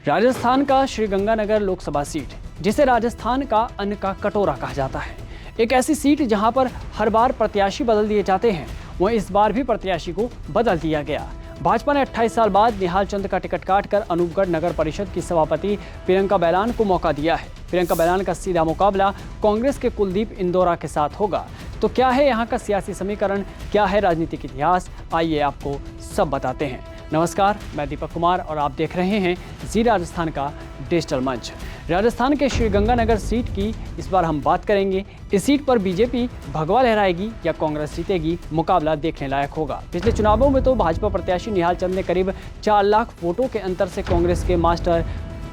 राजस्थान का श्रीगंगानगर लोकसभा सीट, जिसे राजस्थान का अन्न का कटोरा कहा जाता है, एक ऐसी सीट जहां पर हर बार प्रत्याशी बदल दिए जाते हैं, वहीं इस बार भी प्रत्याशी को बदल दिया गया। भाजपा ने 28 साल बाद निहाल चंद का टिकट काटकर अनूपगढ़ नगर परिषद की सभापति प्रियंका बैलान को मौका दिया है। प्रियंका बैलान का सीधा मुकाबला कांग्रेस के कुलदीप इंदौरा के साथ होगा। तो क्या है यहाँ का सियासी समीकरण, क्या है राजनीतिक इतिहास, आइए आपको सब बताते हैं। नमस्कार, मैं दीपक कुमार और आप देख रहे हैं जी राजस्थान का डिजिटल मंच। राजस्थान के श्रीगंगानगर सीट की इस बार हम बात करेंगे। इस सीट पर बीजेपी भगवा लहराएगी या कांग्रेस जीतेगी, मुकाबला देखने लायक होगा। पिछले चुनावों में तो भाजपा प्रत्याशी निहाल चंद ने करीब 4 लाख वोटों के अंतर से कांग्रेस के मास्टर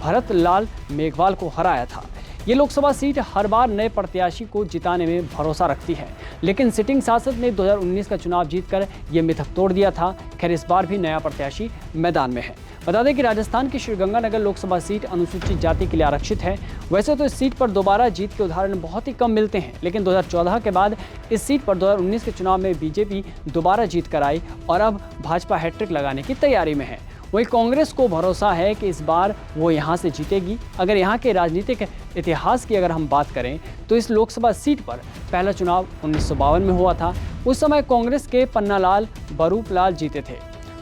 भरत लाल मेघवाल को हराया था। ये लोकसभा सीट हर बार नए प्रत्याशी को जिताने में भरोसा रखती है, लेकिन सिटिंग सांसद ने 2019 का चुनाव जीतकर ये मिथक तोड़ दिया था। खैर, इस बार भी नया प्रत्याशी मैदान में है। बता दें कि राजस्थान की श्रीगंगानगर लोकसभा सीट अनुसूचित जाति के लिए आरक्षित है। वैसे तो इस सीट पर दोबारा जीत के उदाहरण बहुत ही कम मिलते हैं, लेकिन 2014 के बाद इस सीट पर 2019 के चुनाव में बीजेपी दोबारा जीत कर आई और अब भाजपा हैट्रिक लगाने की तैयारी में है। वहीं कांग्रेस को भरोसा है कि इस बार वो यहां से जीतेगी। अगर यहां के राजनीतिक इतिहास की अगर हम बात करें तो इस लोकसभा सीट पर पहला चुनाव 1952 में हुआ था। उस समय कांग्रेस के पन्नालाल बरूपलाल जीते थे।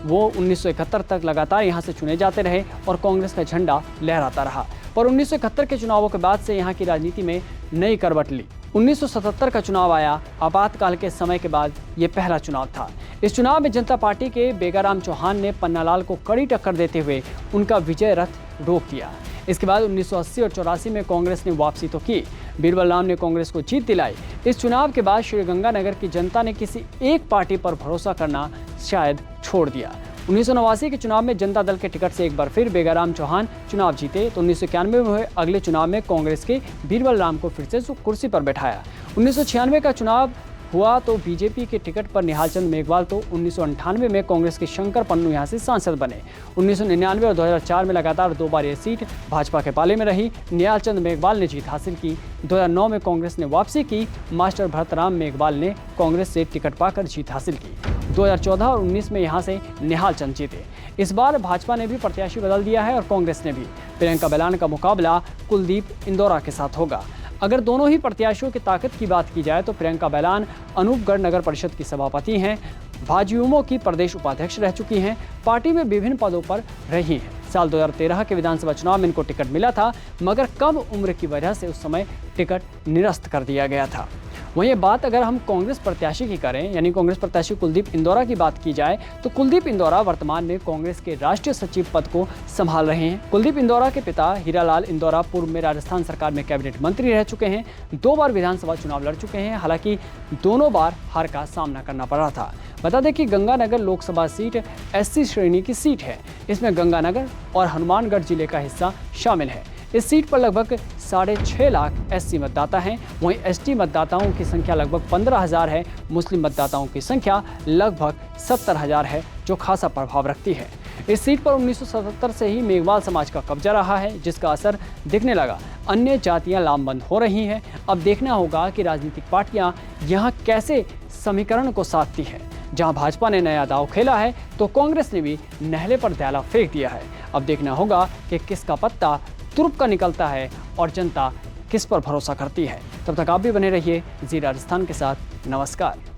वो 1971 तक लगातार यहां से चुने जाते रहे और कांग्रेस का झंडा लहराता रहा। पर 1971 के चुनावों के बाद से यहाँ की राजनीति में नई करवट ली। 1977 का चुनाव आया। आपातकाल के समय के बाद ये पहला चुनाव था। इस चुनाव में जनता पार्टी के बेगाराम चौहान ने पन्नालाल को कड़ी टक्कर देते हुए उनका विजय रथ रोक दिया। इसके बाद 1980 और 84 में कांग्रेस ने वापसी तो की। बीरबल राम ने कांग्रेस को जीत दिलाई। इस चुनाव के बाद श्रीगंगानगर की जनता ने किसी एक पार्टी पर भरोसा करना शायद छोड़ दिया। 1989 के चुनाव में जनता दल के टिकट से एक बार फिर बेगाराम चौहान चुनाव जीते तो 1991 में हुए अगले चुनाव में कांग्रेस के बीरबल राम को फिर से कुर्सी पर बैठाया। 1996 का चुनाव हुआ तो बीजेपी के टिकट पर निहाल चंद मेघवाल तो 1998 में कांग्रेस के शंकर पन्नू यहां से सांसद बने। 1999 और 2004 में लगातार 2 बार यह सीट भाजपा के पाले में रही। निहाल चंद मेघवाल ने जीत हासिल की। 2009 में कांग्रेस ने वापसी की। मास्टर भरतराम मेघवाल ने कांग्रेस से टिकट पाकर जीत हासिल की। 2014 और 19 में यहां से निहाल चंद जीते। इस बार भाजपा ने भी प्रत्याशी बदल दिया है और कांग्रेस ने भी। प्रियंका बैलान का मुकाबला कुलदीप इंदौरा के साथ होगा। अगर दोनों ही प्रत्याशियों की ताकत की बात की जाए तो प्रियंका बैलान अनूपगढ़ नगर परिषद की सभापति हैं, भाजयुमो की प्रदेश उपाध्यक्ष रह चुकी हैं, पार्टी में विभिन्न पदों पर रही हैं। साल 2013 के विधानसभा चुनाव में इनको टिकट मिला था, मगर कम उम्र की वजह से उस समय टिकट निरस्त कर दिया गया था। वहीं बात अगर हम कांग्रेस प्रत्याशी की करें, यानी कांग्रेस प्रत्याशी कुलदीप इंदौरा की बात की जाए तो कुलदीप इंदौरा वर्तमान में कांग्रेस के राष्ट्रीय सचिव पद को संभाल रहे हैं। कुलदीप इंदौरा के पिता हीरालाल इंदौरा पूर्व में राजस्थान सरकार में कैबिनेट मंत्री रह चुके हैं। 2 बार विधानसभा चुनाव लड़ चुके हैं, हालांकि दोनों बार हार का सामना करना पड़ा था। बता दें कि गंगानगर लोकसभा सीट SC श्रेणी की सीट है। इसमें गंगानगर और हनुमानगढ़ जिले का हिस्सा शामिल है। इस सीट पर लगभग 6.5 लाख SC मतदाता हैं। वहीं ST मतदाताओं की संख्या लगभग 15,000 है। मुस्लिम मतदाताओं की संख्या लगभग 70,000 है, जो खासा प्रभाव रखती है। इस सीट पर 1977 से ही मेघवाल समाज का कब्जा रहा है, जिसका असर दिखने लगा। अन्य जातियां लामबंद हो रही हैं। अब देखना होगा कि राजनीतिक पार्टियां यहां कैसे समीकरण को साधती है। जहां भाजपा ने नया दांव खेला है तो कांग्रेस ने भी नहले पर दैला फेंक दिया है। अब देखना होगा कि किसका पत्ता तुरुप का निकलता है और जनता किस पर भरोसा करती है। तब तक आप भी बने रहिए जी राजस्थान के साथ। नमस्कार।